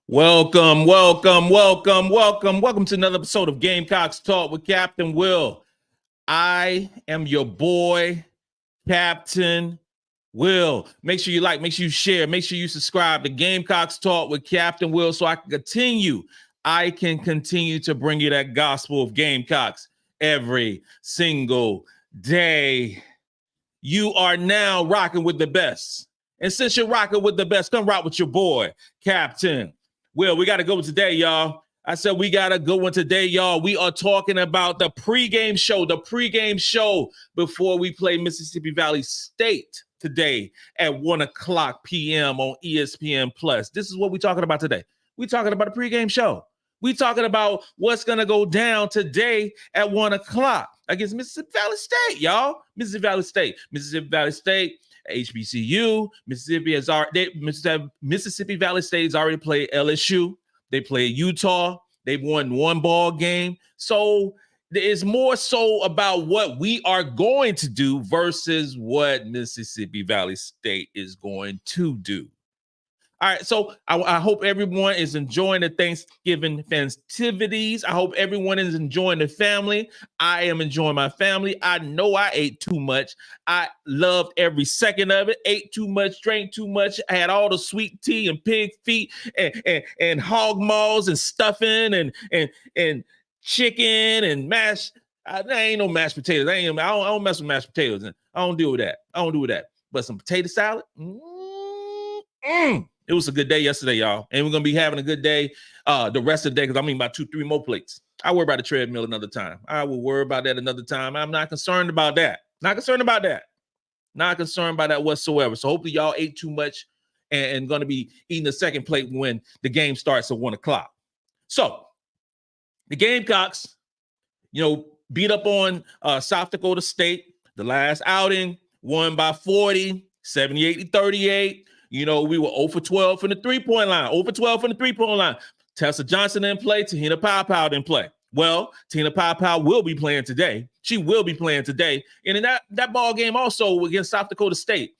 Welcome to another episode of Gamecocks Talk with Captain Will. I am your boy, Captain Will. Make sure you like, make sure you share, make sure you subscribe to Gamecocks Talk with Captain Will so I can continue to bring you that gospel of Gamecocks every single day. You are now rocking with the best. And since you're rocking with the best, come rock with your boy, Captain Will. We got to go today, y'all. I said we got to go today, y'all. We are talking about the pregame show before we play Mississippi Valley State today at 1 o'clock p.m. on ESPN+. This is what we're talking about today. We're talking about a pregame show. We're talking about what's going to go down today at 1 o'clock against Mississippi Valley State, y'all. Mississippi Valley State, HBCU. Mississippi Valley State has already played LSU. They played Utah. They've won one ball game. So it's more so about what we are going to do versus what Mississippi Valley State is going to do. All right, so I hope everyone is enjoying the Thanksgiving festivities. I hope everyone is enjoying the family. I am enjoying my family. I know I ate too much. I loved every second of it. Ate too much, drank too much. I had all the sweet tea and pig feet and hog maws and stuffing and chicken and mashed. There ain't no mashed potatoes. I don't mess with mashed potatoes. I don't deal with that. But some potato salad. It was a good day yesterday, y'all. And we're going to be having a good day the rest of the day because I'm eating about 2-3 more plates. I worry about the treadmill another time. I will worry about that another time. I'm not concerned about that. Not concerned about that whatsoever. So hopefully y'all ate too much and going to be eating the second plate when the game starts at 1 o'clock. So the Gamecocks, beat up on South Dakota State. The last outing, won by 40, 78-38. We were 0 for 12 from the three-point line. Tessa Johnson didn't play. Te-Hina Paopao didn't play. Well, Te-Hina Paopao will be playing today. She will be playing today. And in that ball game also against South Dakota State,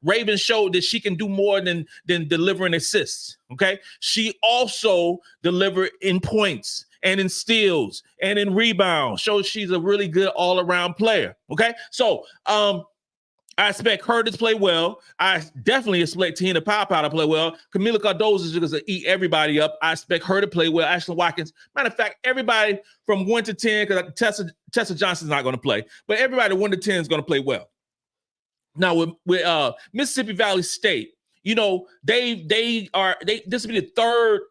Raven showed that she can do more than delivering assists, okay? She also delivered in points and in steals and in rebounds. Shows she's a really good all-around player, okay? So, I expect her to play well. I definitely expect Te-Hina Paopao to play well. Kamilla Cardoso is going to eat everybody up. I expect her to play well. Ashlyn Watkins. Matter of fact, everybody from 1 to 10, because Tessa Johnson's not going to play, but everybody 1 to 10 is going to play well. Now with Mississippi Valley State, this will be the third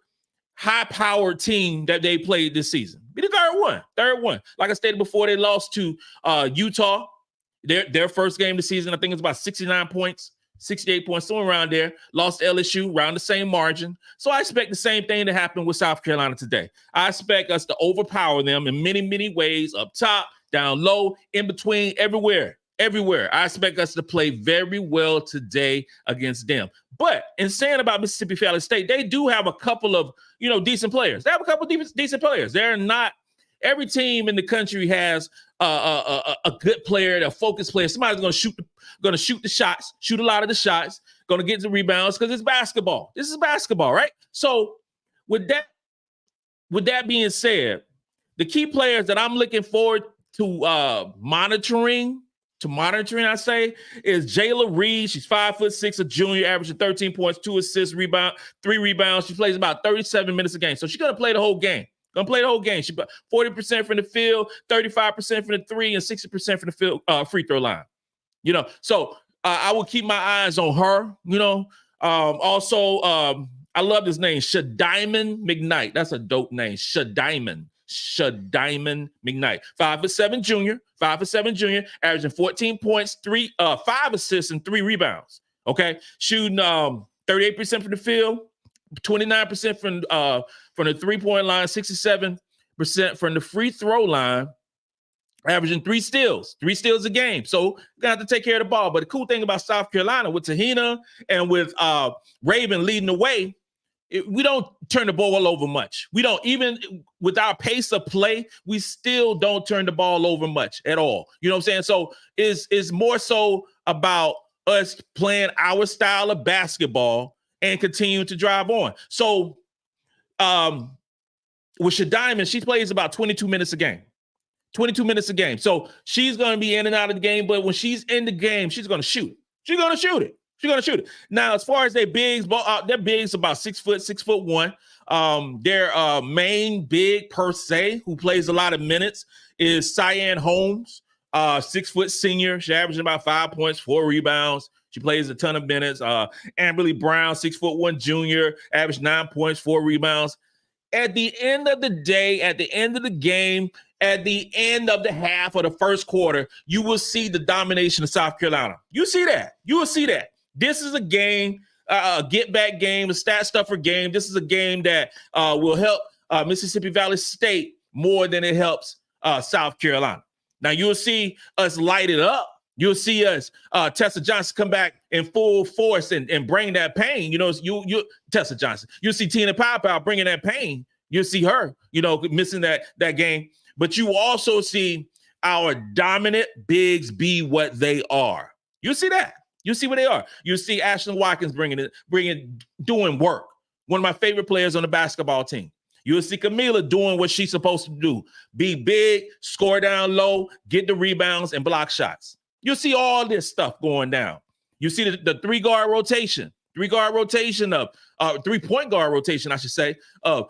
high-powered team that they played this season. Be the third one. Like I stated before, they lost to Utah. Their first game of the season, I think it was about 69 points, 68 points, somewhere around there. Lost LSU around the same margin. So I expect the same thing to happen with South Carolina today. I expect us to overpower them in many, many ways, up top, down low, in between, everywhere. I expect us to play very well today against them. But in saying about Mississippi Valley State, they do have a couple of, decent players. They have a couple of decent players. They're not. Every team in the country has a good player, a focused player. Somebody's going to shoot the shots, shoot a lot of the shots, going to get the rebounds because it's basketball. This is basketball, right? So with that being said, the key players that I'm looking forward to monitoring, I say, is Jayla Reed. She's 5'6", a junior, averaging 13 points, 2 assists, 3 rebounds. She plays about 37 minutes a game. So she's going to play the whole game. She put 40% from the field, 35% from the three, and 60% from the field free throw line. So I will keep my eyes on her. Also, I love this name, Shadiman McKnight. That's a dope name, Shadiman McKnight. 5'7" junior, averaging 14 points, 5 assists, and 3 rebounds. Okay, shooting 38% from the field, 29% from the three-point line, 67% from the free throw line, averaging 3 steals a game. So we're going to have to take care of the ball. But the cool thing about South Carolina with Te-Hina and with Raven leading the way, we don't turn the ball over much. We don't, even with our pace of play, we still don't turn the ball over much at all. You know what I'm saying? So it's more so about us playing our style of basketball and continue to drive on. So with Shadiman, she plays about 22 minutes a game. 22 minutes a game. So she's going to be in and out of the game, but when she's in the game, she's going to shoot it. She's going to shoot it. She's going to shoot it. Now, as far as their bigs, their bigs about 6'1". Their main big per se, who plays a lot of minutes, is Cyan Holmes, 6 foot senior. She averages about 5 points, 4 rebounds. She plays a ton of minutes. Amberly Brown, 6'1" junior, averaged 9 points, 4 rebounds. At the end of the day, at the end of the game, at the end of the half of the first quarter, you will see the domination of South Carolina. You see that. You will see that. This is a game, a get-back game, a stat stuffer game. This is a game that will help Mississippi Valley State more than it helps South Carolina. Now, you'll see us light it up. You'll see us, Tessa Johnson, come back in full force and bring that pain. You know, you Tessa Johnson. You'll see Te-Hina Paopao bringing that pain. You'll see her, missing that game. But you also see our dominant bigs be what they are. You see that. You see what they are. You see Ashlyn Watkins doing work. One of my favorite players on the basketball team. You'll see Kamilla doing what she's supposed to do. Be big, score down low, get the rebounds, and block shots. You'll see all this stuff going down. You see the three-guard rotation. Three-point guard rotation, I should say, of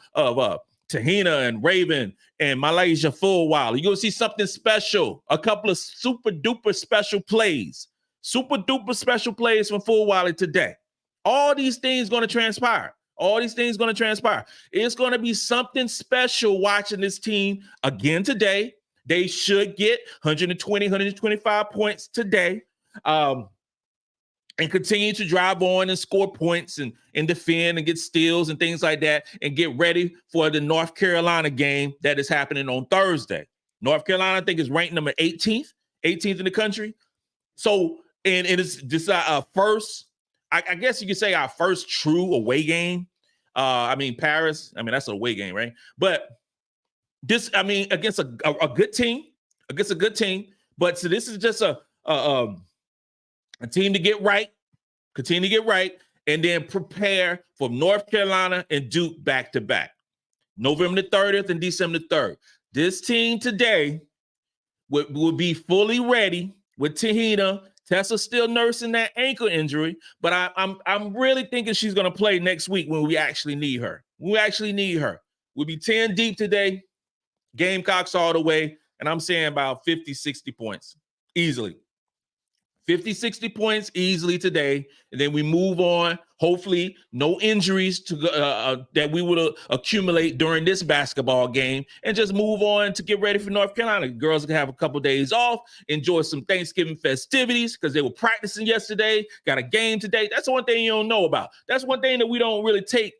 Te-Hina and Raven and MiLaysia Fulwiley. You're going to see something special, a couple of super-duper special plays. Super-duper special plays from Fulwiley today. All these things going to transpire. It's going to be something special watching this team again today. They should get 120, 125 points today. And continue to drive on and score points and defend and get steals and things like that and get ready for the North Carolina game that is happening on Thursday. North Carolina, I think, is ranked number 18th in the country. So, and it's just our first, I guess you could say our first true away game. Paris, that's an away game, right? But this, against a good team, But so this is just a team to get right, continue to get right, and then prepare for North Carolina and Duke back-to-back. November the 30th and December the 3rd. This team today will be fully ready with Te-Hina. Tessa's still nursing that ankle injury, but I'm really thinking she's going to play next week when we actually need her. We'll be 10 deep today, Gamecocks all the way, and I'm saying about 50, 60 points easily. 50, 60 points easily today, and then we move on. Hopefully, no injuries to that we would accumulate during this basketball game, and just move on to get ready for North Carolina. Girls can have a couple days off, enjoy some Thanksgiving festivities because they were practicing yesterday, got a game today. That's one thing you don't know about. That's one thing that we don't really take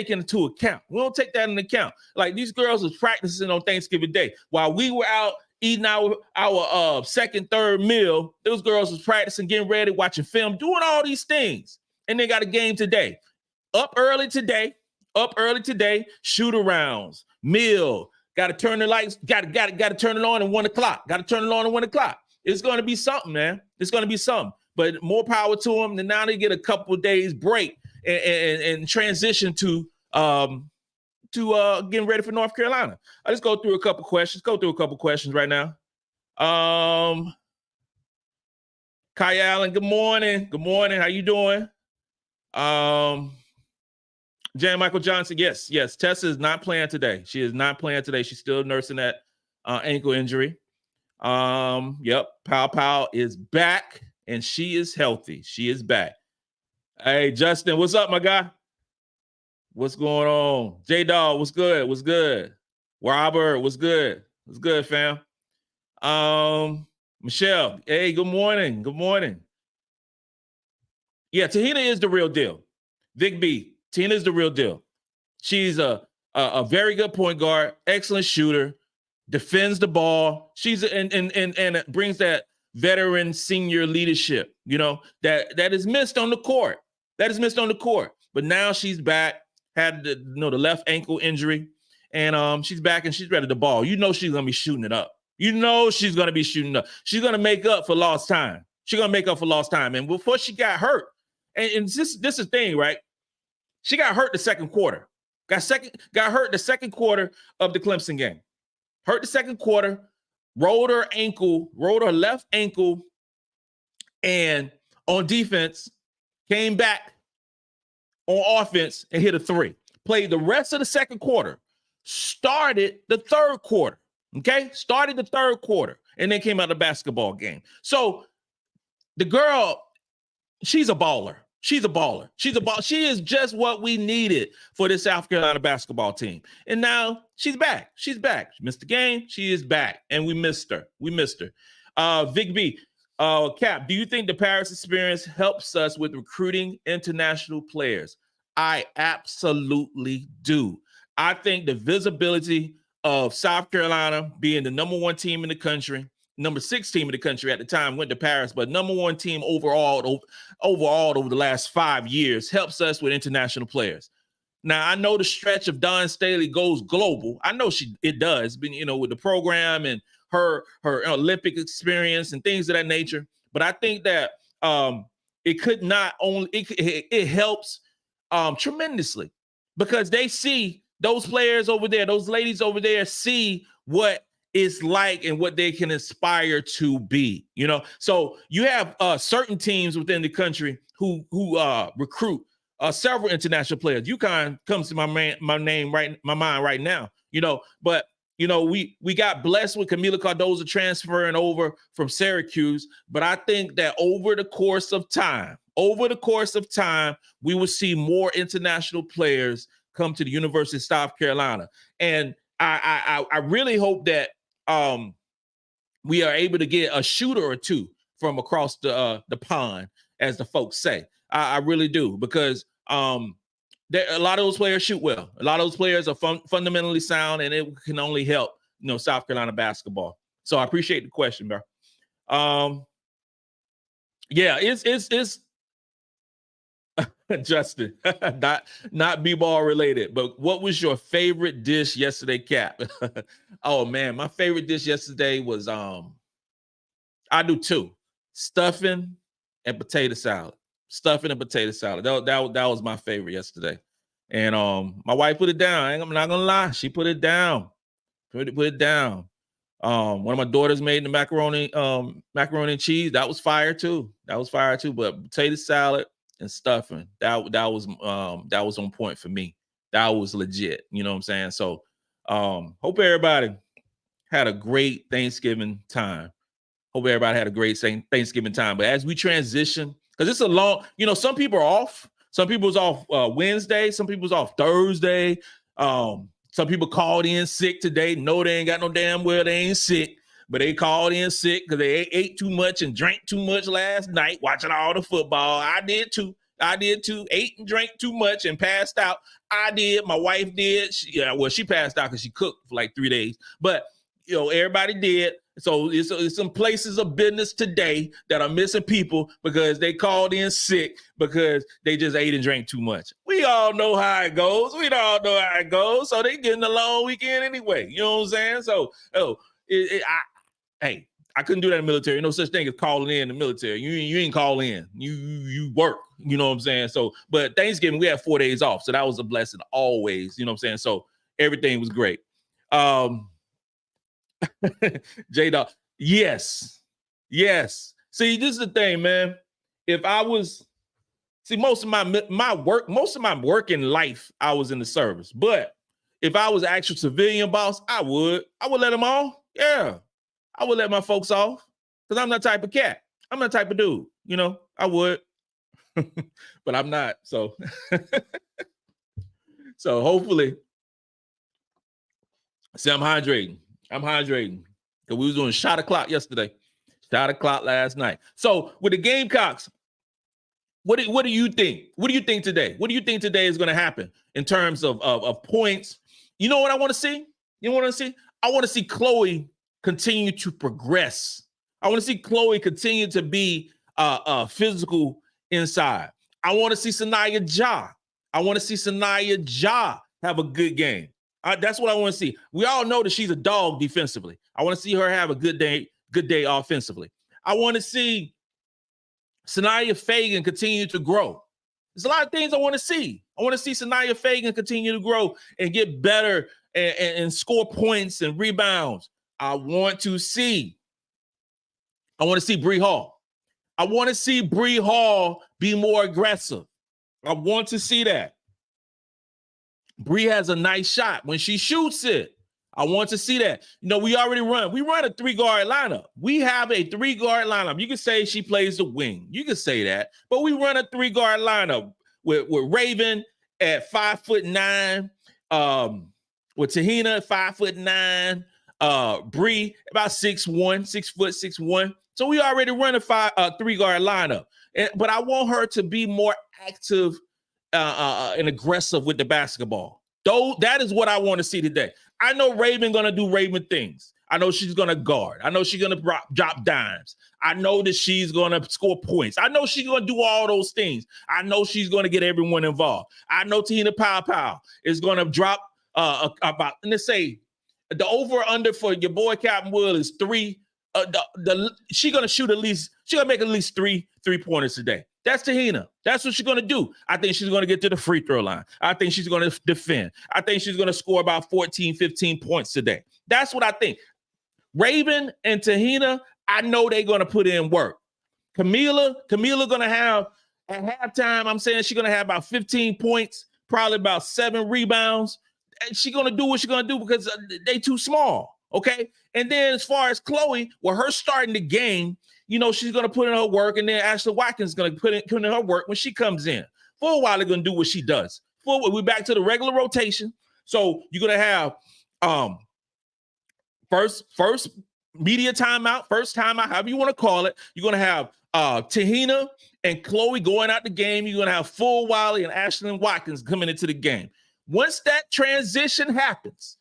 into account. We don't take that into account. Like, these girls was practicing on Thanksgiving Day while we were out eating our second, third meal. Those girls was practicing, getting ready, watching film, doing all these things. And they got a game today. Up early today, shoot arounds, meal, got to turn the lights, got to turn it on at 1 o'clock. It's going to be something, man. It's going to be something. But more power to them. And now they get a couple of days break and transition to getting ready for North Carolina. I just go through a couple questions right now. Kai Allen, good morning. How you doing? Jan Michael Johnson, yes. Tessa is not playing today. She is not playing today. She's still nursing that ankle injury. Yep. Paopao is back and she is healthy. She is back. Hey, Justin, what's up, my guy? What's going on? J-Dog, what's good? Robert, what's good, fam? Michelle, hey, good morning. Yeah, Te-Hina is the real deal. Vic B, Te-Hina is the real deal. She's a very good point guard, excellent shooter, defends the ball. She's and brings that veteran senior leadership, that is missed on the court. But now she's back. Had the left ankle injury, and she's back and she's ready to ball. She's gonna be shooting it up. She's gonna make up for lost time. And before she got hurt, and this is the thing, right? She got hurt the second quarter. Got hurt the second quarter of the Clemson game. Hurt the second quarter, rolled her left ankle, and on defense, came back on offense and hit a 3. Played the rest of the second quarter, started the third quarter, okay? Started the third quarter, and then came out of the basketball game. So the girl, she's a baller. She's a baller. She is just what we needed for this South Carolina basketball team. And now she's back. She's back. She missed the game. She is back, and we missed her. Vic B, Cap, do you think the Paris experience helps us with recruiting international players? I absolutely do. I think the visibility of South Carolina being the number 1 team in the country, number 6 team in the country at the time, went to Paris, but number 1 team overall over the last 5 years helps us with international players. Now, I know the stretch of Dawn Staley goes global. I know it does, but, with the program and her Olympic experience and things of that nature. But I think that it helps tremendously, because they see those players over there, those ladies over there see what it's like and what they can aspire to be, So you have certain teams within the country who recruit several international players. UConn comes to my mind right now, but we got blessed with Kamilla Cardoso transferring over from Syracuse, but I think that over the course of time, we will see more international players come to the University of South Carolina. And I really hope that we are able to get a shooter or two from across the pond, as the folks say. I really do, because a lot of those players shoot well. A lot of those players are fundamentally sound, and it can only help, South Carolina basketball. So I appreciate the question, bro. Yeah, it's Justin, not b-ball related, but what was your favorite dish yesterday, Cap? Oh man, my favorite dish yesterday was I do 2: stuffing and potato salad. That was my favorite yesterday. And my wife put it down. I'm not gonna lie, she put it down. Put it down. One of my daughters made the macaroni and cheese. That was fire too. But potato salad and stuffing, that was on point for me. That was legit. You know what I'm saying? So hope everybody had a great Thanksgiving time. But as we transition, because it's a long, some people are off. Some people was off Wednesday. Some people was off Thursday. Some people called in sick today. No, they ain't got no damn well. They ain't sick, but they called in sick because they ate too much and drank too much last night watching all the football. I did too. Ate and drank too much and passed out. I did. My wife did. She passed out because she cooked for like 3 days. But everybody did. So it's some places of business today that are missing people because they called in sick because they just ate and drank too much. We all know how it goes. So they getting a long weekend anyway. You know what I'm saying? So, I couldn't do that in the military. No such thing as calling in the military. You ain't call in. You work. You know what I'm saying? So, but Thanksgiving, we had 4 days off. So that was a blessing always. You know what I'm saying? So everything was great. J-Dog. Yes. See, this is the thing, man. If I was, most of my working life, I was in the service. But if I was an actual civilian boss, I would let them off. Yeah. I would let my folks off because I'm that type of cat. I'm that type of dude. I would. But I'm not. So, so hopefully, see, I'm hydrating. Because we was doing shot o'clock yesterday. Shot o'clock last night. So with the Gamecocks, what do you think? What do you think today? What do you think today is going to happen in terms of points? You know what I want to see? I want to see Chloe continue to progress. I want to see Chloe continue to be physical inside. I want to see Sanaya Ja have a good game. That's what I want to see. We all know that she's a dog defensively. I want to see her have a good day offensively. I want to see Sanaya Fagan continue to grow. There's a lot of things I want to see. I want to see Sanaya Fagan continue to grow and get better and score points and rebounds. I want to see Bree Hall. I want to see Bree Hall be more aggressive. I want to see that. Bree has a nice shot when she shoots it. I want to see that. We already run a 3-guard lineup. We have a 3-guard lineup. You can say she plays the wing. You can say that, but we run a 3-guard lineup with Raven at 5'9", with Te-Hina at 5'9", Bree about 6'1". So we already run a 3-guard lineup. But I want her to be more active and aggressive with the basketball. That is what I want to see today. I know Raven going to do Raven things. I know she's going to guard. I know she's going to drop dimes. I know that she's going to score points. I know she's going to do all those things. I know she's going to get everyone involved. I know Te-Hina Paopao is going to drop about, let's say, the over-under for your boy Captain Will is 3. She's going to shoot she's going to make at least 3 3-pointers today. That's Te-Hina. That's what she's going to do. I think she's going to get to the free throw line. I think she's going to defend. I think she's going to score about 14, 15 points today. That's what I think. Raven and Te-Hina, I know they're going to put in work. Kamilla going to have, at halftime, I'm saying she's going to have about 15 points, probably about 7 rebounds. And she's going to do what she's going to do because they too small, okay? And then as far as Chloe, with her starting the game, she's going to put in her work, and then Ashlyn Watkins is going to put in her work when she comes in. Fulwiley going to do what she does. We're back to the regular rotation. So you're going to have first media timeout, first timeout, however you want to call it. You're going to have Te-Hina and Chloe going out the game. You're going to have Fulwiley and Ashlyn Watkins coming into the game. Once that transition happens,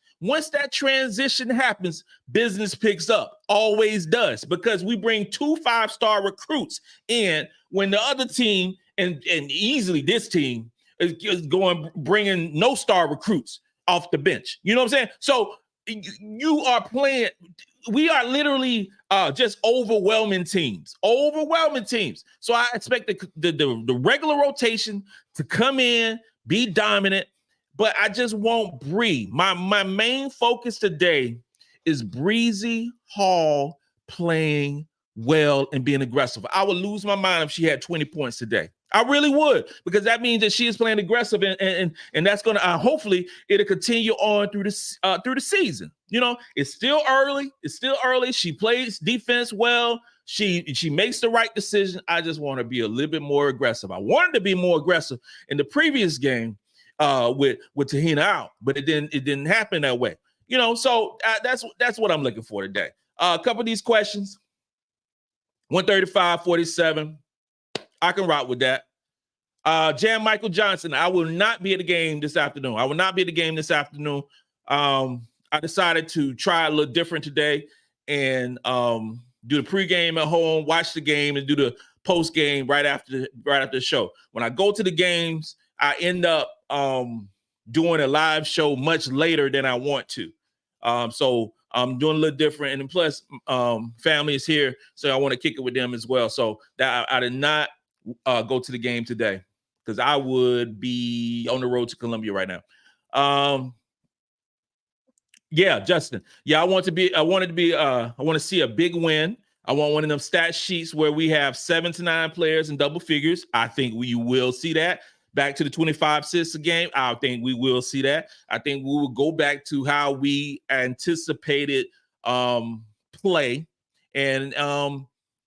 business picks up. Always does, because we bring 2 5-star recruits in when the other team, and easily this team, is bringing no star recruits off the bench. You know what I'm saying? So you are playing. We are literally just overwhelming teams. So I expect the regular rotation to come in, be dominant. But I just want Bree. My main focus today is Breezy Hall playing well and being aggressive. I would lose my mind if she had 20 points today. I really would, because that means that she is playing aggressive, and that's going to hopefully it'll continue on through the season. It's still early. She plays defense well. She makes the right decision. I just want to be a little bit more aggressive. I wanted to be more aggressive in the previous game with Te-Hina out, but it didn't happen that way. So that's what I'm looking for today. A couple of these questions. 135-47. I can rock with that. Jan Michael Johnson, I will not be at the game this afternoon. I decided to try a little different today and do the pregame at home, watch the game, and do the postgame right after the show. When I go to the games, I end up doing a live show much later than I want to. So I'm doing a little different. And then plus, family is here, so I want to kick it with them as well. So that I did not go to the game today because I would be on the road to Columbia right now. Yeah, Justin. Yeah, I want to see a big win. I want one of them stat sheets where we have 7 to 9 players in double figures. I think we will see that. Back to the 25 assists a game, I think we will see that. I think we will go back to how we anticipated play. And,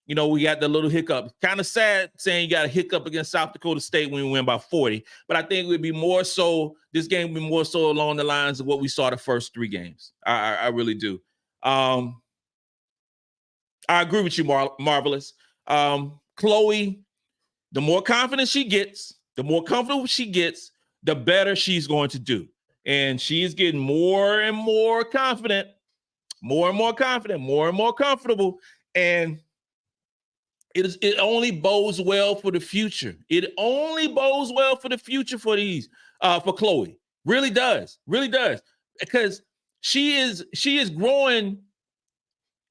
we got the little hiccup. Kind of sad saying you got a hiccup against South Dakota State when we win by 40. But I think it would be more so, this game would be more so along the lines of what we saw the first 3 games. I really do. I agree with you, Marvelous. Chloe, the more confident she gets, the more comfortable she gets, the better she's going to do. And she is getting more and more confident, more and more comfortable. And it only bodes well for the future. It only bodes well for the future for Chloe. Really does. Because she is growing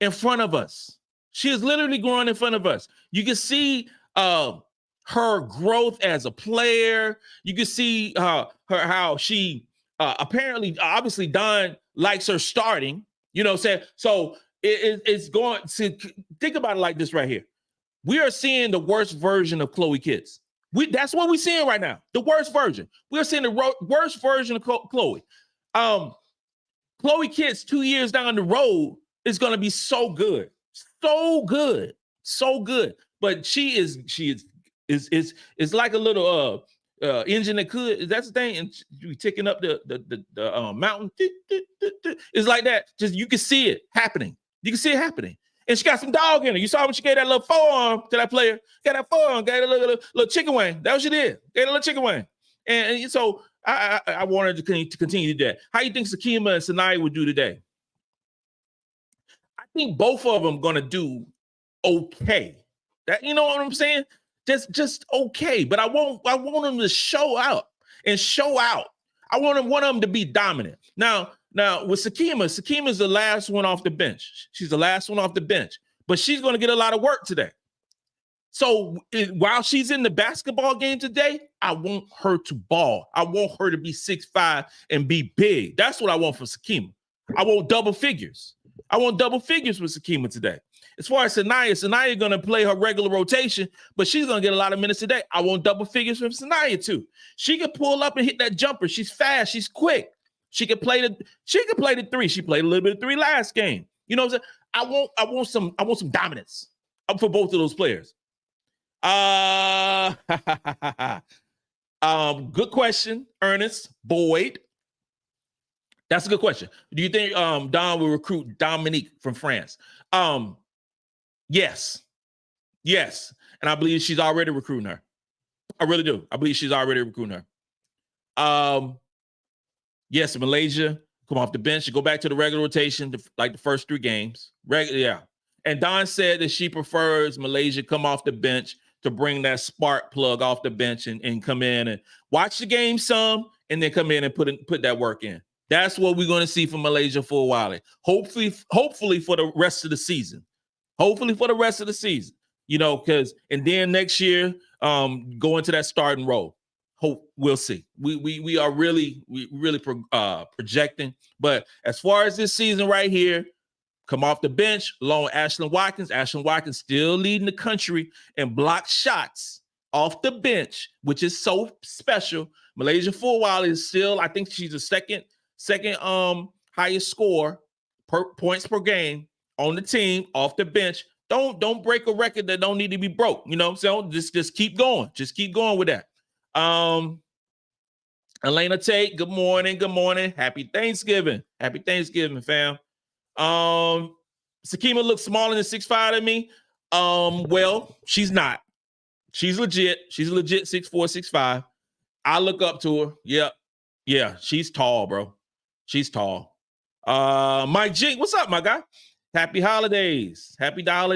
in front of us. She is literally growing in front of us. You can see her growth as a player. You can see how she apparently, obviously, Dawn likes her starting. You know what I'm saying? So it's going to think about it like this right here. We are seeing the worst version of Chloe Kitts. That's what we're seeing right now. The worst version. We're seeing the worst version of Chloe. Chloe Kitts 2 years down the road is going to be so good. So good. So good. But she is like a little engine that could. That's the thing. And you ticking up the mountain. It's like that. Just you can see it happening. You can see it happening. And she got some dog in her. You saw when she gave that little forearm to that player. Got that forearm. Gave a little chicken wing. That's what she did. Gave a little chicken wing. And so I wanted to continue to do that. How you think Sakima and Sanaya would do today? I think both of them going to do okay. That, you know what I'm saying? Just okay. But I want them to show out and show out. I want them to be dominant. Now with Sakima's the last one off the bench. She's the last one off the bench, but she's going to get a lot of work today. So while she's in the basketball game today, I want her to ball. I want her to be 6'5" and be big. That's what I want from Sakima. I want double figures. I want double figures with Sakima today. As far as Sanaya going to play her regular rotation, but she's going to get a lot of minutes today. I want double figures from Sanaya too. She can pull up and hit that jumper. She's fast. She's quick. She can play the three. She played a little bit of three last game. You know what I'm saying? I want some dominance for both of those players. Good question, Ernest Boyd. That's a good question. Do you think Dawn will recruit Dominique from France? Yes. And I believe she's already recruiting her. I really do. I believe she's already recruiting her. Yes, MiLaysia come off the bench and go back to the regular rotation, like the first 3 games. Yeah. And Dawn said that she prefers MiLaysia come off the bench to bring that spark plug off the bench and come in and watch the game some, and then come in and put that work in. That's what we're going to see from MiLaysia Fulwiley. Hopefully for the rest of the season. You know, and then next year, go into that starting role. We'll see. We are really projecting. But as far as this season right here, come off the bench along with Ashlyn Watkins. Ashlyn Watkins still leading the country in block shots off the bench, which is so special. MiLaysia Fulwiley is still, I think she's the second highest score points per game on the team off the bench. Don't break a record that don't need to be broke. You know what I'm saying? Just keep going. Just keep going with that. Elena Tate, good morning. Happy Thanksgiving, fam. Sakima looks smaller than 6'5" to me. Well, she's not. She's legit 6'4", 6'5". I look up to her. Yep. Yeah, she's tall, bro. She's tall. Mike G, what's up, my guy? Happy holidays. Sakima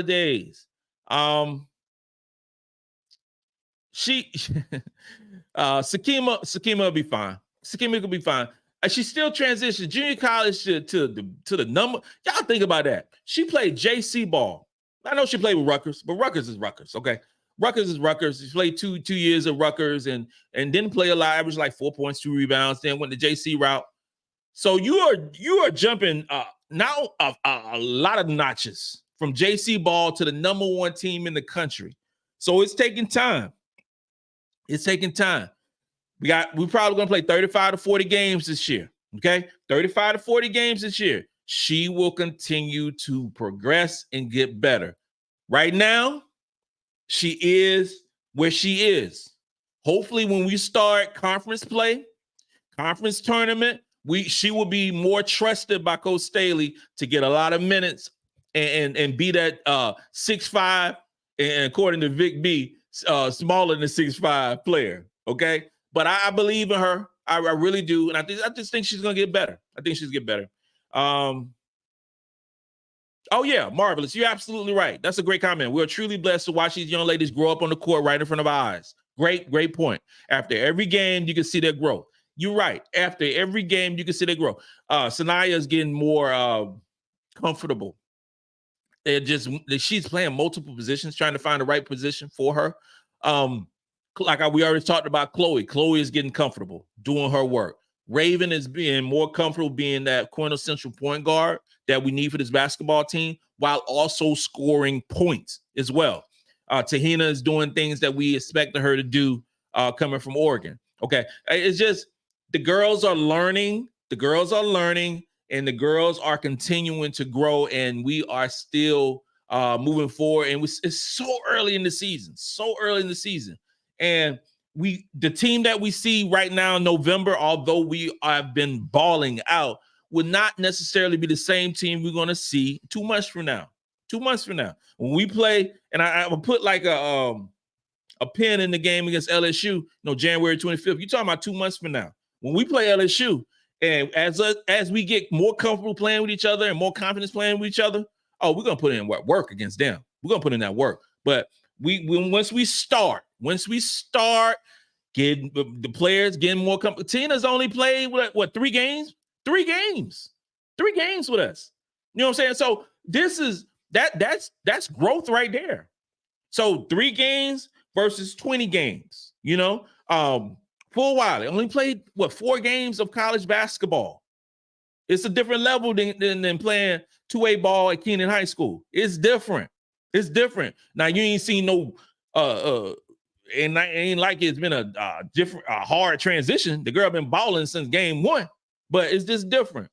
will be fine. Sakima could be fine. She still transitioned junior college to the number. Y'all think about that. She played JC ball. I know she played with Rutgers, but Rutgers is Rutgers. Okay, Rutgers is Rutgers. She played two years at Rutgers and didn't play a lot. Averaged like 4 points, 2 rebounds. Then went the JC route. So you are jumping now a lot of notches from JC ball to the number 1 team in the country. So it's taking time. We're probably going to play 35 to 40 games this year. Okay. 35 to 40 games this year. She will continue to progress and get better. Right now, she is where she is. Hopefully, when we start conference play, conference tournament, she will be more trusted by Coach Staley to get a lot of minutes and be that 6'5", and according to Vic B, smaller than 6'5" player. Okay. But I believe in her. I really do. And I just think she's going to get better. Oh, yeah. Marvelous. You're absolutely right. That's a great comment. We're truly blessed to watch these young ladies grow up on the court right in front of our eyes. Great point. After every game, you can see their growth. You're right. After every game, you can see their growth. Sanaya is getting more comfortable. She's playing multiple positions, trying to find the right position for her. we already talked about Chloe. Chloe is getting comfortable doing her work. Raven is being more comfortable being that quintessential point guard that we need for this basketball team, while also scoring points as well. Te-Hina is doing things that we expected her to do coming from Oregon. Okay, it's just the girls are learning. The girls are learning, and the girls are continuing to grow, and we are still moving forward. And it's so early in the season, and the team that we see right now in November, although we have been balling out, would not necessarily be the same team we're going to see 2 months from now. 2 months from now, when we play, and I will put like a pin in the game against LSU, January 25th. You're talking about 2 months from now. When we play LSU, and as we get more comfortable playing with each other and more confidence playing with each other, we're going to put in work against them. We're going to put in that work. But once we start getting the players getting more comfortable. Tina's only played what 3 games? 3 games. 3 games with us. You know what I'm saying? So this is that's growth right there. So 3 games versus 20 games, Fulwiley only played 4 games of college basketball. It's a different level than playing 2A ball at Kenan High School. It's different. It's different. Now you ain't seen no and ain't like it's been a different hard transition. The girl been balling since game 1, but it's just different.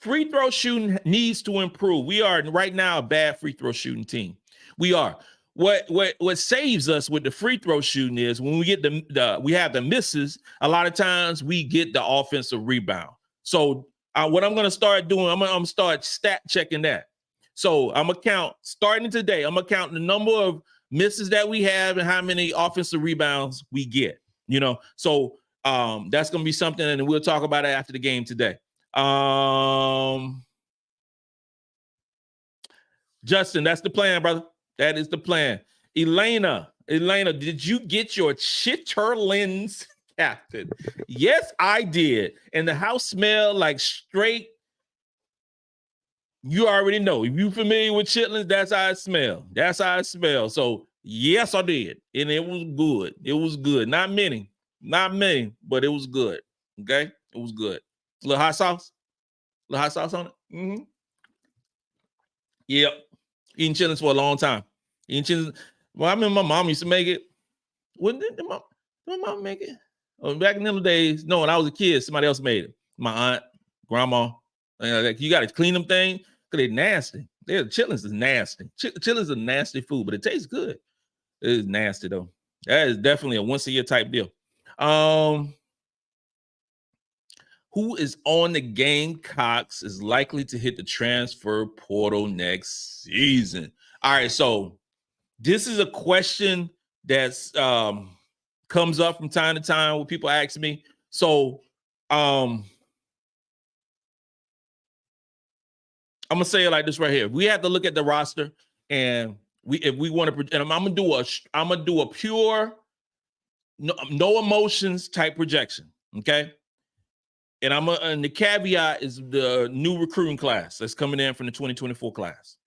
Free throw shooting needs to improve. We are right now a bad free throw shooting team. We are. What saves us with the free throw shooting is when we get we have the misses, a lot of times we get the offensive rebound. So what I'm going to start doing, I'm going to start stat checking that. So I'm going to count, starting today, I'm going to count the number of misses that we have and how many offensive rebounds we get, So that's going to be something, and we'll talk about it after the game today. Justin, that's the plan, brother. That is the plan. Elena, did you get your chitterlings captain? Yes, I did. And the house smelled like straight. You already know. If you're familiar with chitlins, that's how it smells. So yes, I did. And it was good. It was good. Not many, but it was good. Okay? It was good. A little hot sauce on it. Mm-hmm. Yep. Eating chitlins for a long time. Well, I remember my mom used to make it. Did my mom make it? Oh, back in them days, no, when I was a kid, somebody else made it. My aunt, grandma. You got to clean them things because they're nasty. Chitlins is nasty. Chitlins are nasty food, but it tastes good. It is nasty, though. That is definitely a once-a-year type deal. Who is on the Gamecocks is likely to hit the transfer portal next season? All right, so this is a question that's comes up from time to time when people ask me. So I'm gonna say it like this right here. We have to look at the roster, and if we want to, and I'm gonna do a pure no emotions type projection. Okay. And the caveat is the new recruiting class that's coming in from the 2024 class.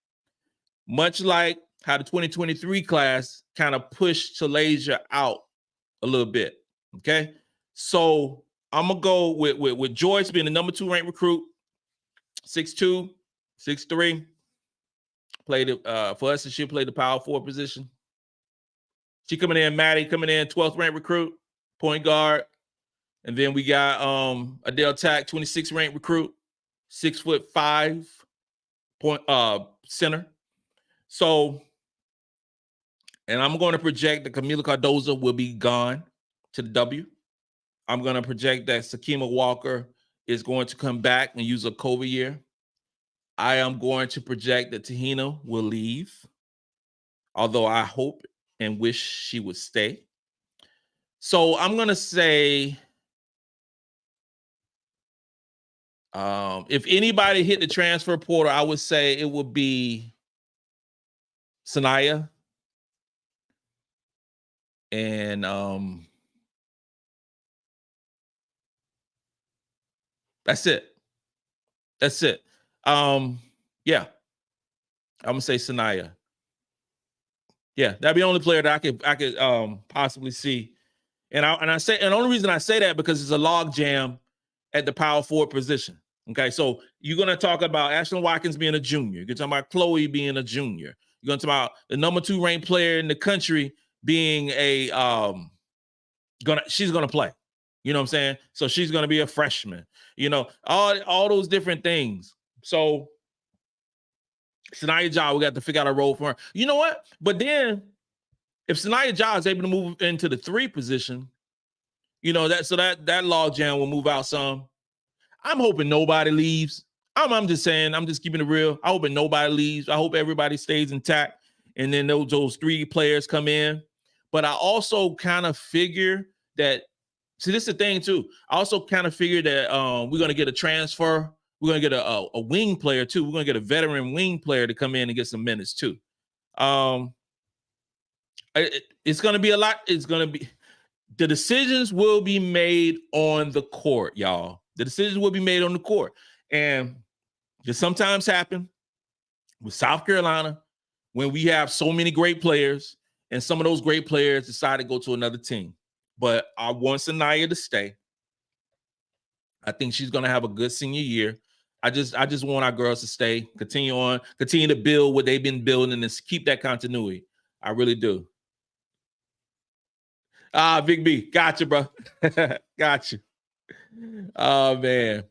Much like how the 2023 class kind of pushed MiLaysia out a little bit. Okay. So I'm gonna go with Joyce being the number 2 ranked recruit, 6'2", 6'3". Played it for us, and she played the power forward position. Maddie coming in 12th ranked recruit, point guard. And then we got Adele Tack, 26th ranked recruit, 6'5" point center. So, and I'm going to project that Kamilla Cardoso will be gone to the W. I'm going to project that Sakima Walker is going to come back and use a COVID year. I am going to project that Te-Hina will leave, although I hope and wish she would stay. So I'm going to say, if anybody hit the transfer portal, I would say it would be Sanaya. And that's it. Yeah. I'm gonna say Sanaya. Yeah, that'd be the only player that I could possibly see. And the only reason I say that because it's a log jam at the power forward position. Okay, so you're gonna talk about Ashlyn Watkins being a junior. You're talking about Chloe being a junior. You're gonna talk about the number 2 ranked player in the country being she's gonna play. You know what I'm saying? So she's gonna be a freshman. You know, all those different things. So Sanaya Ja, we got to figure out a role for her. You know what? But then if Sanaya Ja is able to move into the 3 position, you know, that log jam will move out some. I'm hoping nobody leaves. I'm just saying, I'm just keeping it real. I hope nobody leaves. I hope everybody stays intact. And then those 3 players come in. But I also kind of figure that, see, this is the thing too. I also kind of figure that we're going to get a transfer. We're going to get a wing player too. We're going to get a veteran wing player to come in and get some minutes too. It's going to be a lot. It's going to be, the decisions will be made on the court, y'all. The decisions will be made on the court. And just sometimes happen with South Carolina when we have so many great players and some of those great players decide to go to another team. But I want Sanaya to stay. I think she's going to have a good senior year. I just want our girls to stay, continue to build what they've been building and keep that continuity. I really do. Big B, gotcha, bro. Gotcha. Oh man.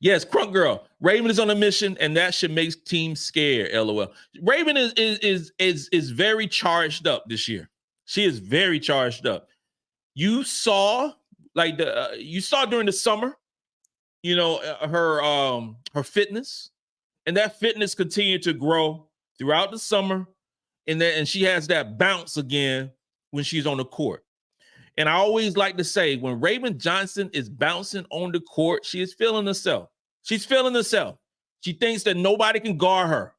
Yes, Crunk Girl. Raven is on a mission, and that should make teams scared. LOL. Raven is very charged up this year. She is very charged up. You saw during the summer, you know, her fitness, and that fitness continued to grow throughout the summer, and she has that bounce again when she's on the court. And I always like to say, when Raven Johnson is bouncing on the court, she is feeling herself. She's feeling herself. She thinks that nobody can guard her.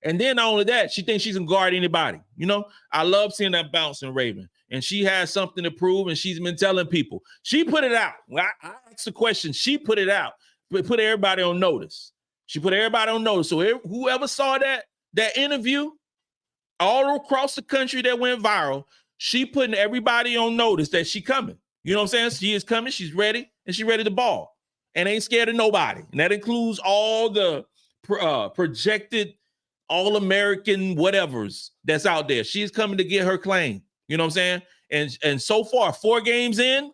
And then not only that, she thinks she can guard anybody. You know, I love seeing that bounce in Raven. And she has something to prove, and she's been telling people. She put it out. When I asked the question, she put it out. Put everybody on notice. She put everybody on notice. So whoever saw that interview all across the country that went viral, she putting everybody on notice that she coming. You know what I'm saying? She is coming. She's ready, and she's ready to ball, and ain't scared of nobody. And that includes all the projected All-American whatevers that's out there. She's coming to get her claim. You know what I'm saying? And so far, 4 games in,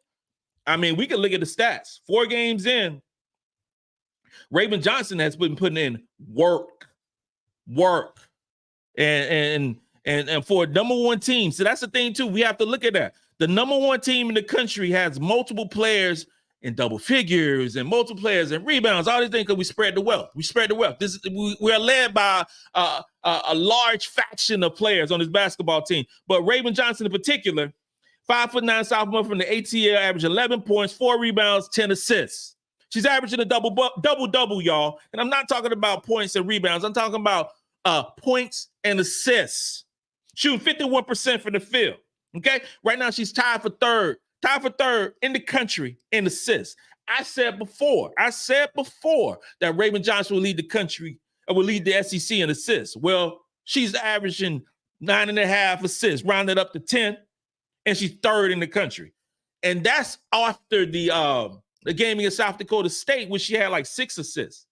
I mean, we can look at the stats. 4 games in, Raven Johnson has been putting in work, and for a number 1 team. So that's the thing too. We have to look at that. The number 1 team in the country has multiple players in double figures and multiple players and rebounds. All these things because we spread the wealth. We are led by a large faction of players on this basketball team. But Raven Johnson in particular, 5'9" sophomore from the ATL, average 11 points, 4 rebounds, 10 assists. She's averaging a double-double, y'all. And I'm not talking about points and rebounds. I'm talking about points and assists. Shooting 51% from the field. Okay? Right now, she's tied for third in the country in assists. I said before that Raven Johnson will lead the country, or will lead the SEC in assists. Well, she's averaging 9.5 assists, rounded up to 10, and she's third in the country. And that's after the game against South Dakota State, where she had like 6 assists.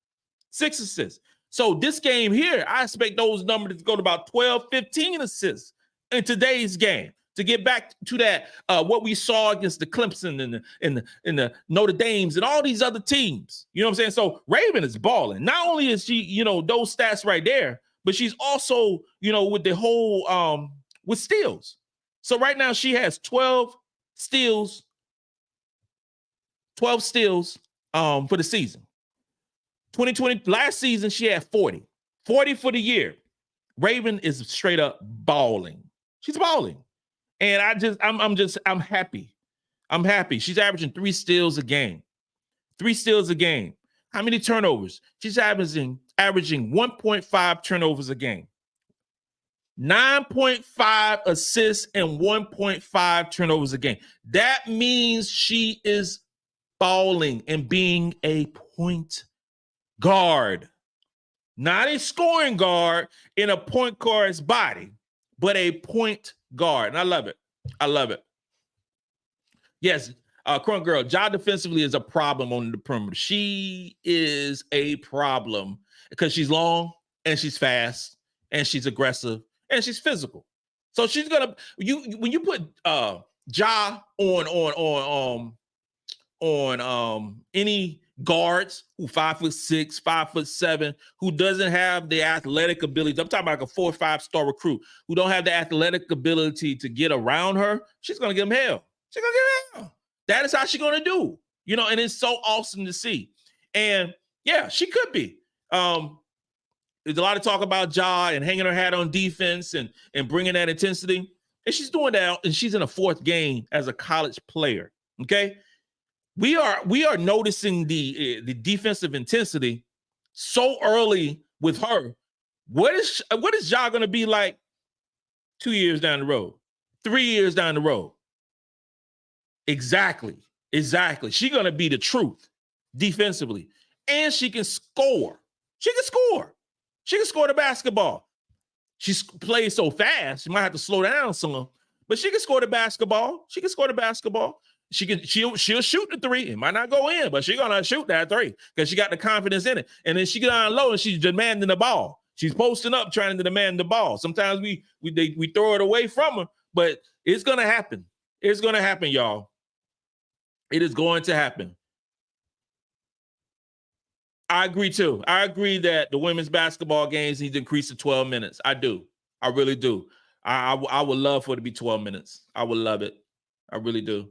6 assists. So this game here, I expect those numbers to go to about 12, 15 assists in today's game to get back to that what we saw against the Clemson and the Notre Dames and all these other teams. You know what I'm saying? So Raven is balling. Not only is she, you know, those stats right there, but she's also, you know, with the whole with steals. So right now she has 12 steals for the season. 2020, last season, she had 40 for the year. Raven is straight up balling. She's balling. And I'm happy. I'm happy. She's averaging 3 steals a game. 3 steals a game. How many turnovers? She's averaging 1.5 turnovers a game. 9.5 assists and 1.5 turnovers a game. That means she is balling and being a point guard. not a scoring guard in a point guard's body, but a point guard. And I love it. I love it. Yes, Crunk Girl, Ja defensively is a problem on the perimeter. She is a problem because she's long and she's fast and she's aggressive and she's physical. So she's gonna when you put Ja on any guards who 5'6", 5'7", who doesn't have the athletic ability. I'm talking about like a 4 or 5 star recruit who don't have the athletic ability to get around her. She's gonna give them hell. She's gonna give them hell. That is how she's gonna do. You know, and it's so awesome to see. And yeah, she could be. There's a lot of talk about Ja and hanging her hat on defense and bringing that intensity. And she's doing that, and she's in a 4th game as a college player. Okay, we are noticing the defensive intensity so early with her. What is Ja going to be like 2 years down the road, 3 years down the road? Exactly. She's going to be the truth defensively, and she can score. She can score the basketball. She plays so fast, she might have to slow down some, but she can score the basketball. She'll shoot the 3. It might not go in, but she's gonna shoot that 3 because she got the confidence in it. And then she get down low and she's demanding the ball. She's posting up trying to demand the ball. Sometimes we throw it away from her, but it's gonna happen. It's gonna happen, y'all. It is going to happen. I agree too. I agree that the women's basketball games need to increase to 12 minutes. I do. I really do. I would love for it to be 12 minutes. I would love it. I really do.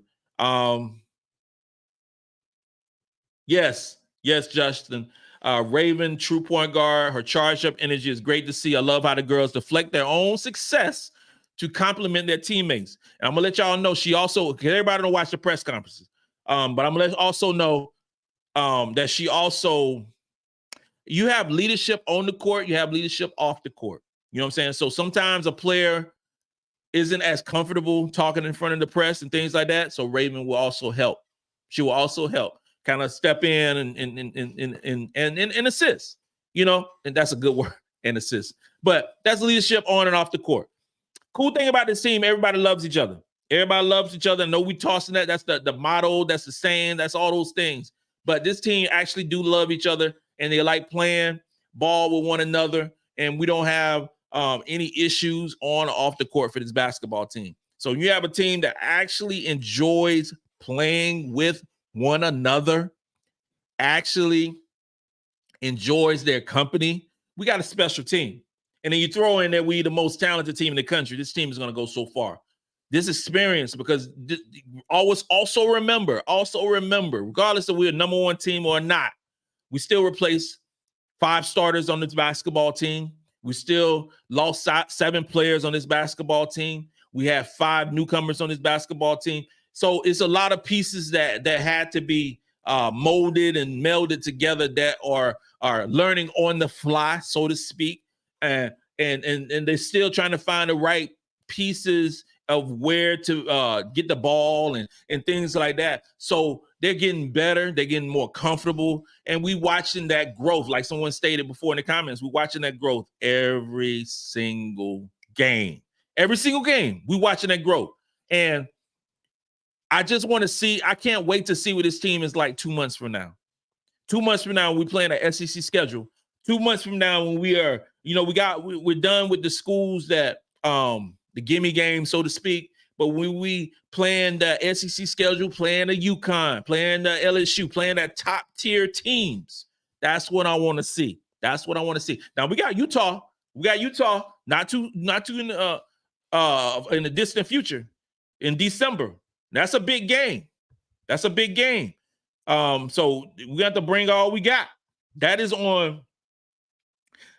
Yes, Justin. Raven, true point guard. Her charged up energy is great to see. I love how the girls deflect their own success to compliment their teammates. And I'm gonna let y'all know she also, because everybody don't watch the press conferences. But I'm gonna let also know that she also, you have leadership on the court, you have leadership off the court. You know what I'm saying? So sometimes a player isn't as comfortable talking in front of the press and things like that. So Raven will also help. She will also help kind of step in and assist, you know, and that's a good word, and assist. But that's leadership on and off the court. Cool thing about this team, everybody loves each other. Everybody loves each other. I know we tossing that. That's the motto. That's the saying. That's all those things. But this team actually do love each other, and they like playing ball with one another. And we don't have any issues on or off the court for this basketball team. So you have a team that actually enjoys playing with one another, actually enjoys their company. We got a special team. And then you throw in that we the most talented team in the country. This team is going to go so far. This experience, because always also remember, regardless of we're a number 1 team or not, we still replace 5 starters on this basketball team. We still lost 7 players on this basketball team. We have 5 newcomers on this basketball team. So it's a lot of pieces that had to be molded and melded together that are learning on the fly, so to speak. And they're still trying to find the right pieces of where to get the ball and things like that. So they're getting better. They're getting more comfortable. And we watching that growth. Like someone stated before in the comments, we're watching that growth every single game. Every single game, we watching that growth. And I just want to see, I can't wait to see what this team is like 2 months from now. 2 months from now, when we playing an SEC schedule. 2 months from now, when we are, you know, we're done with the schools that, the gimme game, so to speak. But when we playing the SEC schedule, playing the UConn, playing the LSU, playing that top tier teams, that's what I want to see. That's what I want to see. Now we got Utah. Not too in the distant future in December. That's a big game. So we have to bring all we got. That is on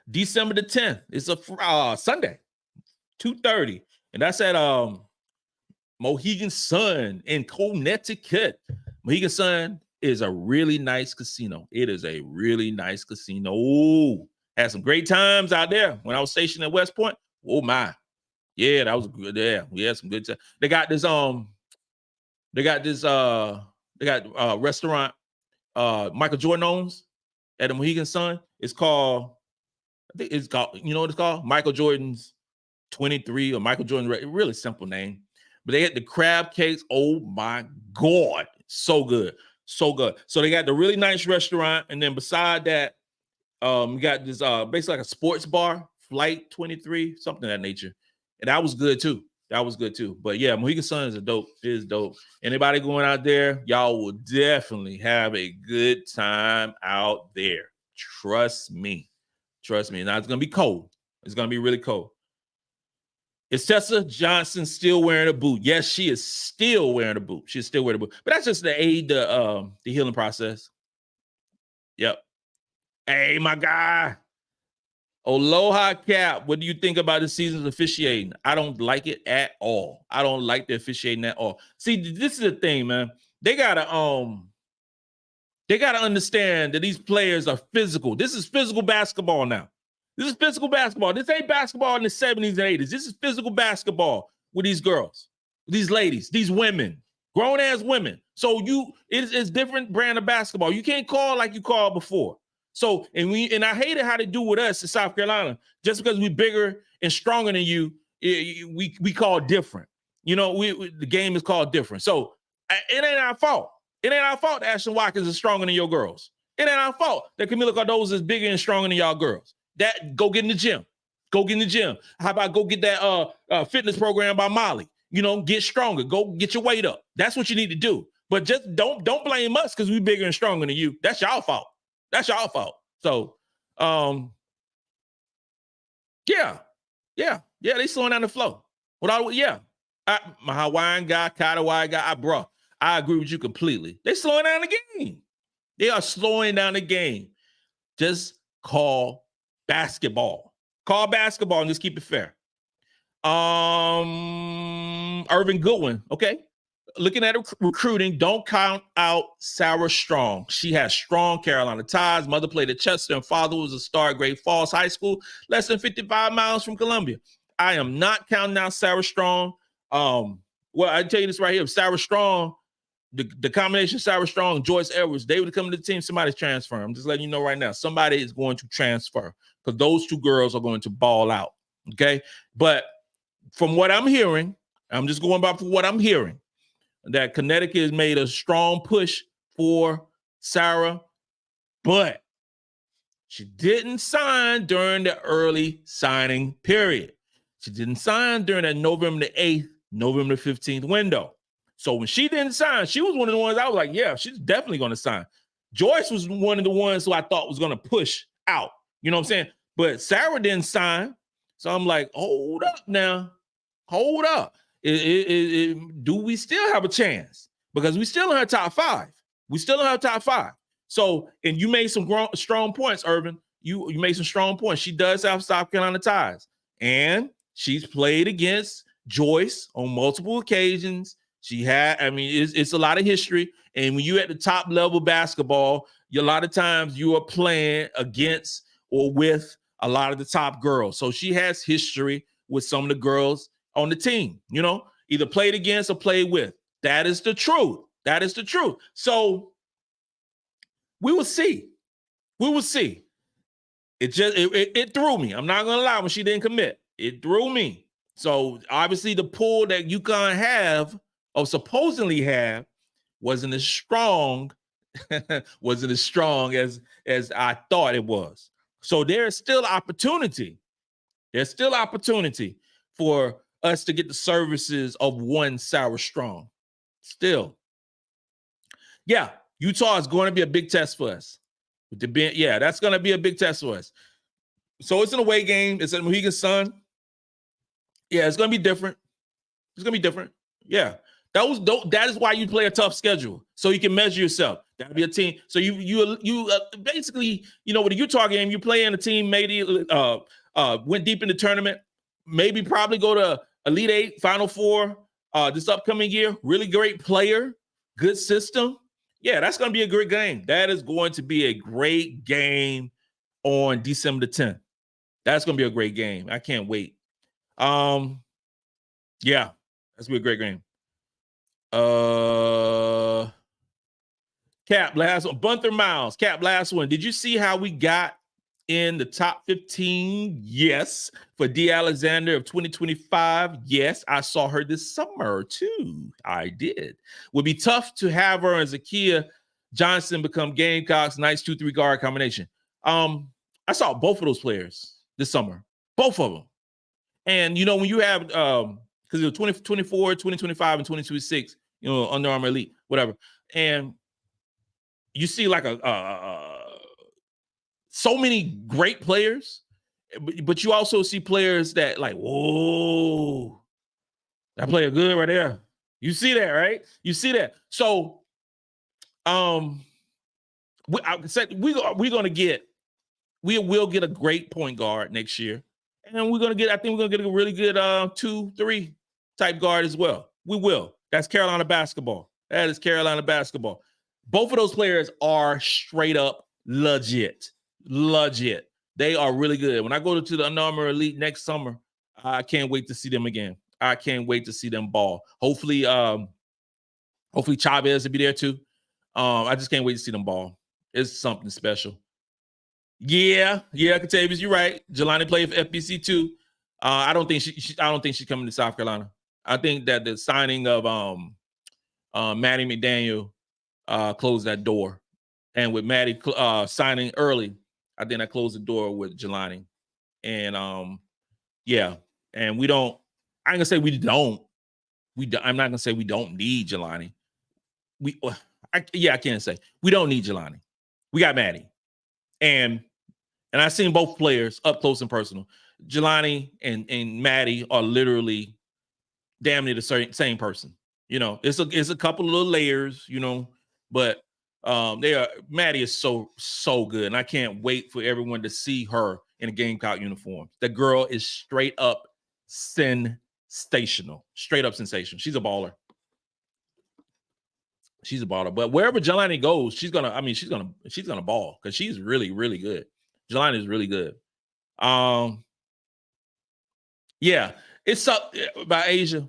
December the 10th. It's a Sunday, 2:30. And that's at Mohegan Sun in Connecticut. Mohegan Sun is a really nice casino. It is a really nice casino. Ooh, had some great times out there when I was stationed at West Point. Oh my. Yeah, that was good. Yeah, we had some good time. They got restaurant Michael Jordan owns at the Mohegan Sun. It's called I think it's called, you know what it's called? Michael Jordan's 23 or Michael Jordan, really simple name. But they had the crab cakes. Oh my God. So good. So good. So they got the really nice restaurant. And then beside that, we got this basically like a sports bar, Flight 23, something of that nature. And that was good too. That was good too. But yeah, Mohegan Sun is dope. Anybody going out there, y'all will definitely have a good time out there. Trust me. Trust me. Now it's gonna be cold. It's gonna be really cold. Is Tessa Johnson still wearing a boot? Yes, she is still wearing a boot. She's still wearing a boot. But that's just to aid the healing process. Yep. Hey, my guy. Aloha Cap. What do you think about this season's officiating? I don't like it at all. I don't like the officiating at all. See, this is the thing, man. They gotta understand that these players are physical. This is physical basketball now. This is physical basketball. This ain't basketball in the 70s and 80s. This is physical basketball with these girls, these ladies, these women, grown-ass women. So it's different brand of basketball. You can't call like you called before. So, and I hated how they do with us in South Carolina. Just because we're bigger and stronger than you, we call different. You know, the game is called different. So it ain't our fault. It ain't our fault that Ashlyn Watkins is stronger than your girls. It ain't our fault that Kamilla Cardoso is bigger and stronger than y'all girls. That go get in the gym. Go get in the gym. How about go get that fitness program by Molly? You know, get stronger. Go get your weight up. That's what you need to do. But just don't blame us because we're bigger and stronger than you. That's y'all fault. That's y'all fault. So, yeah, they slowing down the flow. My Hawaiian guy, Katawa guy, bro, I agree with you completely. They slowing down the game. They are slowing down the game. Just call basketball. Call basketball and just keep it fair. Irvin Goodwin, okay. Looking at recruiting, don't count out Sarah Strong. She has strong Carolina ties. Mother played at Chester and father was a star at Great Falls High School, less than 55 miles from Columbia. I am not counting out Sarah Strong. Well, I tell you this right here. Sarah Strong, the combination of Sarah Strong and Joyce Edwards, they would come to the team. Somebody's transferring. I'm just letting you know right now. Somebody is going to transfer because those two girls are going to ball out. Okay. But from what I'm hearing, I'm just going by for what I'm hearing, that Connecticut has made a strong push for Sarah, but she didn't sign during the early signing period. She didn't sign during that November the 8th, November the 15th window. So when she didn't sign, she was one of the ones I was like, yeah, she's definitely going to sign. Joyce was one of the ones who I thought was going to push out. You know what I'm saying? But Sarah didn't sign. So I'm like, hold up now. Hold up. Do we still have a chance? Because we still in her top five. So, and you made some strong points, Irvin. You made some strong points. She does have South Carolina ties. And she's played against Joyce on multiple occasions. It's a lot of history. And when you're at the top level basketball, a lot of times you are playing against or with a lot of the top girls. So she has history with some of the girls on the team, you know, either played against or played with. That is the truth. So we will see. It threw me. I'm not gonna lie, when she didn't commit, it threw me. So obviously the pull that UConn have or supposedly have wasn't as strong, as I thought it was. So there's still opportunity. There's still opportunity for us to get the services of one Sarah Strong. Still. Yeah, Utah is going to be a big test for us. That's going to be a big test for us. So it's an away game. It's at Mohegan Sun. Yeah, it's going to be different. Yeah. That is why you play a tough schedule, so you can measure yourself. That'll be a team. So you basically, you know, with a Utah game, you play in a team maybe went deep in the tournament, maybe probably go to Elite Eight, Final Four this upcoming year. Really great player, good system. Yeah, that's going to be a great game. That is going to be a great game on December the 10th. That's going to be a great game. I can't wait. Yeah, that's going to be a great game. Cap, last one. Bunther Miles. Cap, last one. Did you see how we got in the top 15? Yes. For D. Alexander of 2025? Yes. I saw her this summer too. I did. Would be tough to have her and Zakia Johnson become Gamecocks nice 2-3 guard combination. I saw both of those players this summer. Both of them. And you know, when you have because it was 2024, 2025, and 2026, you know, Under Armour Elite, whatever. And you see like so many great players, but you also see players that like, whoa, that player good right there. You see that, right? You see that. So, we will get a great point guard next year, and I think we're gonna get a really good 2-3 type guard as well. We will. That's Carolina basketball. That is Carolina basketball. Both of those players are straight up legit. They are really good. When I go to the Under Armour Elite next summer, I can't wait to see them again. I can't wait to see them ball. Hopefully Chavez will be there too. I just can't wait to see them ball. It's something special. Yeah, Katavius, you're right. Jelani played for FBC too. I don't think she's coming to South Carolina. I think that the signing of Maddie McDaniel closed that door, and with Maddie signing early, I think I closed the door with Jelani. And yeah, and we don't. I ain't gonna say we don't. I'm not gonna say we don't need Jelani. I can't say we don't need Jelani. We got Maddie, and I've seen both players up close and personal. Jelani and Maddie are literally damn near the same person. You know, it's a couple of little layers, you know, but Maddie is so good, and I can't wait for everyone to see her in a Gamecock uniform. The girl is straight up sensational. Straight up sensational. She's a baller. But wherever Jelani goes, she's gonna ball because she's really, really good. Jelani is really good. Yeah, it sucks about Asia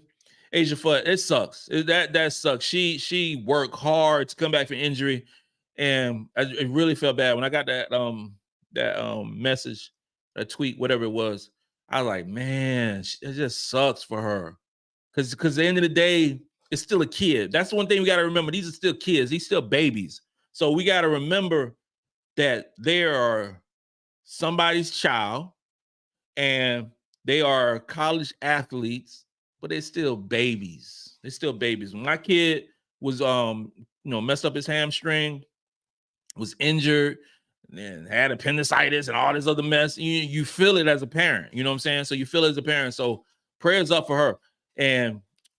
Fudd. It sucks. That sucks. She worked hard to come back from injury, and it really felt bad when I got that message, a tweet, whatever it was. I was like, man, it just sucks for her, because at the end of the day, it's still a kid. That's the one thing we got to remember. These are still kids. These still babies. So we got to remember that they are somebody's child, and they are college athletes, but they're still babies. They're still babies. When my kid was messed up his hamstring, was injured, and had appendicitis and all this other mess, you feel it as a parent. You know what I'm saying? So you feel it as a parent. So prayers up for her.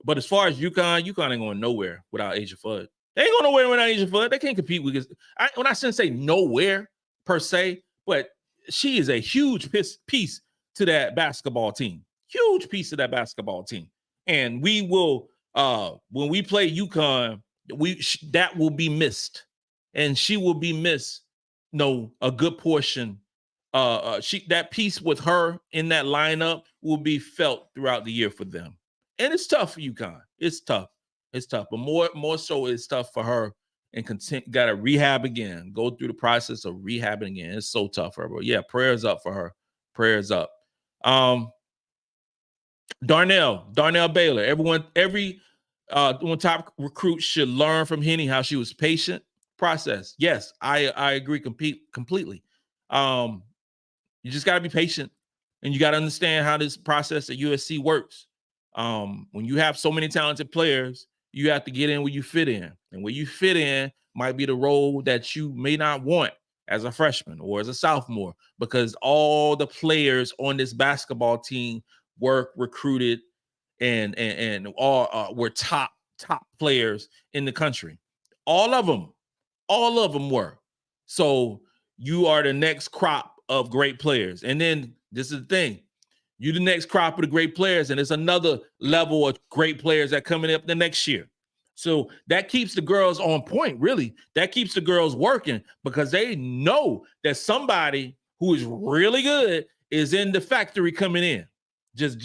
But as far as UConn ain't going nowhere without Asia Fudd. They ain't going nowhere without Asia Fudd. They can't compete with us. When I shouldn't say nowhere per se, but she is a huge piece to that basketball team. Huge piece of that basketball team. And we will, when we play UConn, that will be missed. And she will be missed, a good portion. That piece with her in that lineup will be felt throughout the year for them. And it's tough for UConn. It's tough. But more so it's tough for her, and got to rehab again, go through the process of rehabbing again. It's so tough for her. But yeah, prayers up for her. Prayers up. Darnell Baylor. Every one top recruit should learn from Henny how she was patient. Process. Yes, I agree completely. You just got to be patient, and you got to understand how this process at USC works. When you have so many talented players, you have to get in where you fit in. And where you fit in might be the role that you may not want as a freshman or as a sophomore, because all the players on this basketball team were recruited and all were top players in the country. All of them were. So you are the next crop of great players. And then this is the thing. You're the next crop of the great players, and there's another level of great players that coming up the next year. So that keeps the girls on point, really. That keeps the girls working, because they know that somebody who is really good is in the factory coming in, just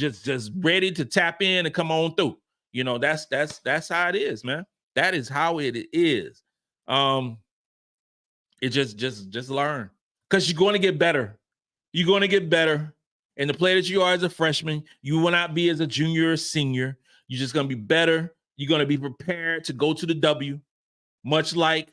ready to tap in and come on through. That's how it is, man. That is how it is. It just learn, because you're going to get better. You're going to get better. And the player that you are as a freshman, you will not be as a junior or senior. You're just going to be better. You're going to be prepared to go to the W, much like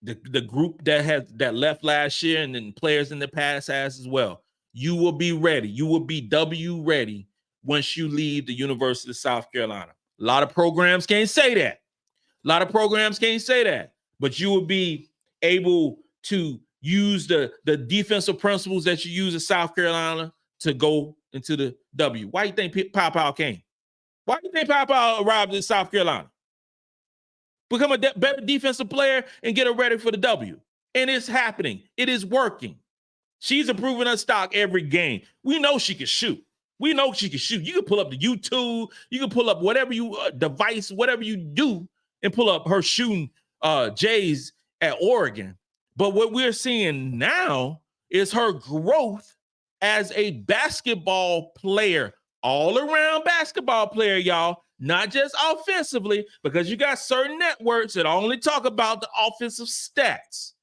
the group that left last year and then players in the past has as well. You will be ready. You will be W ready once you leave the University of South Carolina. A lot of programs can't say that. But you will be able to use the defensive principles that you use in South Carolina to go into the W. Why do you think Paopao came? Why do you think Paopao arrived in South Carolina? Become a better defensive player and get her ready for the W. And it's happening. It is working. She's improving her stock every game. We know she can shoot. You can pull up the YouTube. You can pull up whatever you device, whatever you do, and pull up her shooting Jays at Oregon. But what we're seeing now is her growth as a basketball player, all-around basketball player, y'all. Not just offensively, because you got certain networks that only talk about the offensive stats.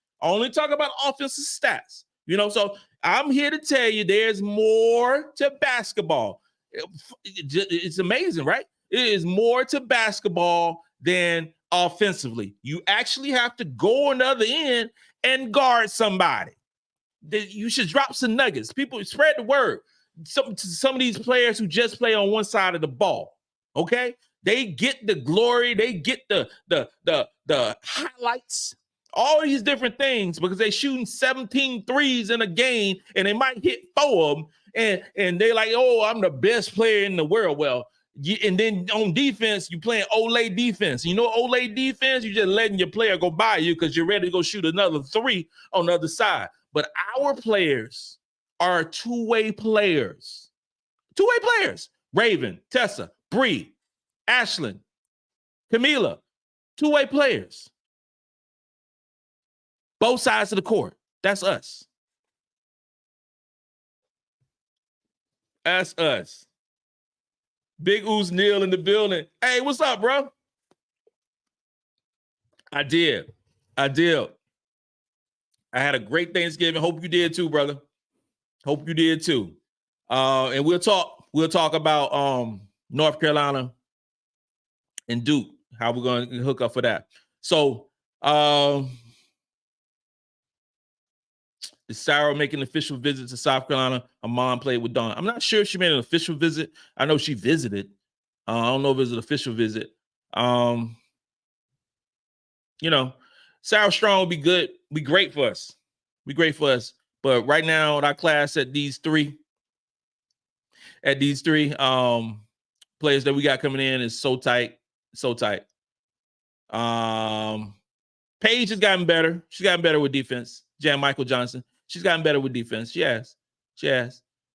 So I'm here to tell you there's more to basketball. It's amazing, right? It is more to basketball than offensively. You actually have to go on the other end and guard somebody. You should drop some nuggets. People spread the word. Some of these players who just play on one side of the ball. Okay, they get the glory, they get the highlights, all these different things because they shooting 17 threes in a game and they might hit 4 of them and they're like, oh, I'm the best player in the world. Well, and then on defense, you playing Olay defense. You know Olay defense, you're just letting your player go by you because you're ready to go shoot another 3 on the other side. But our players are two-way players. Raven, Tessa, Bree, Ashlyn, Kamilla, two-way players. Both sides of the court. That's us. That's us. Big Ooze Neil in the building. Hey, what's up, bro? I did. I had a great Thanksgiving. Hope you did too, brother. Hope you did too. And we'll talk about North Carolina and Duke, how we're going to hook up for that. So is Sarah making an official visit to South Carolina? Her mom played with Dawn. I'm not sure if she made an official visit. I know she visited. I don't know if it was an official visit. Sarah Strong would be good. Be great for us. But right now, our class at these three players that we got coming in is so tight. Paige has gotten better. She's gotten better with defense. Jan Michael Johnson. She's gotten better with defense. She has.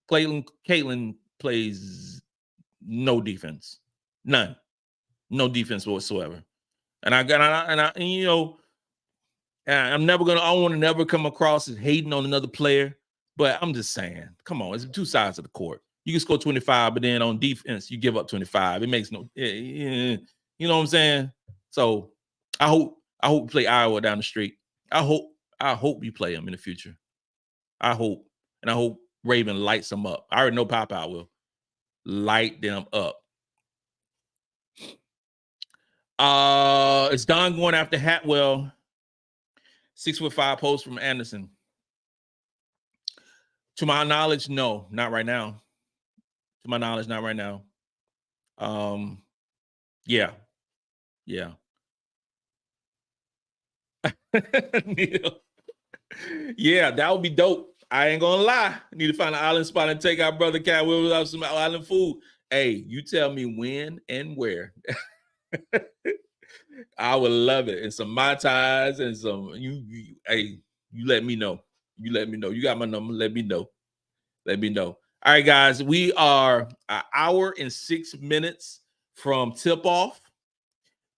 Caitlin plays no defense. None. No defense whatsoever. And I want to never come across as hating on another player, but I'm just saying, come on, it's 2 sides of the court. You can score 25, but then on defense, you give up 25. It makes no, you know what I'm saying? So I hope we play Iowa down the street. I hope we play them in the future. I hope Raven lights them up. I already know Paopao will light them up. Is Don going after Hatwell? 6'5" post from Anderson. To my knowledge, no, not right now. Yeah. Neil. Yeah, that would be dope. I ain't gonna lie. Need to find an island spot and take our brother Cat Will out some island food. Hey, you tell me when and where. I would love it. And some Mai Tais and some you let me know. You got my number. Let me know. All right, guys. We are an hour and 6 minutes from tip off.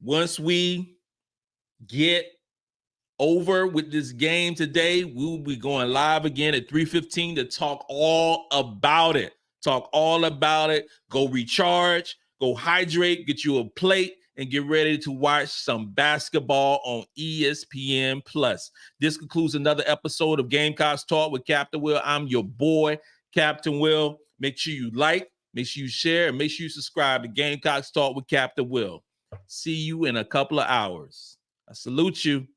Once we get over with this game today, we will be going live again at 3:15 to talk all about it. Go recharge, go hydrate, get you a plate, and get ready to watch some basketball on ESPN Plus. This concludes another episode of Gamecocks Talk with Captain Will. I'm your boy, Captain Will. Make sure you like, make sure you share, and make sure you subscribe to Gamecocks Talk with Captain Will. See you in a couple of hours. I salute you.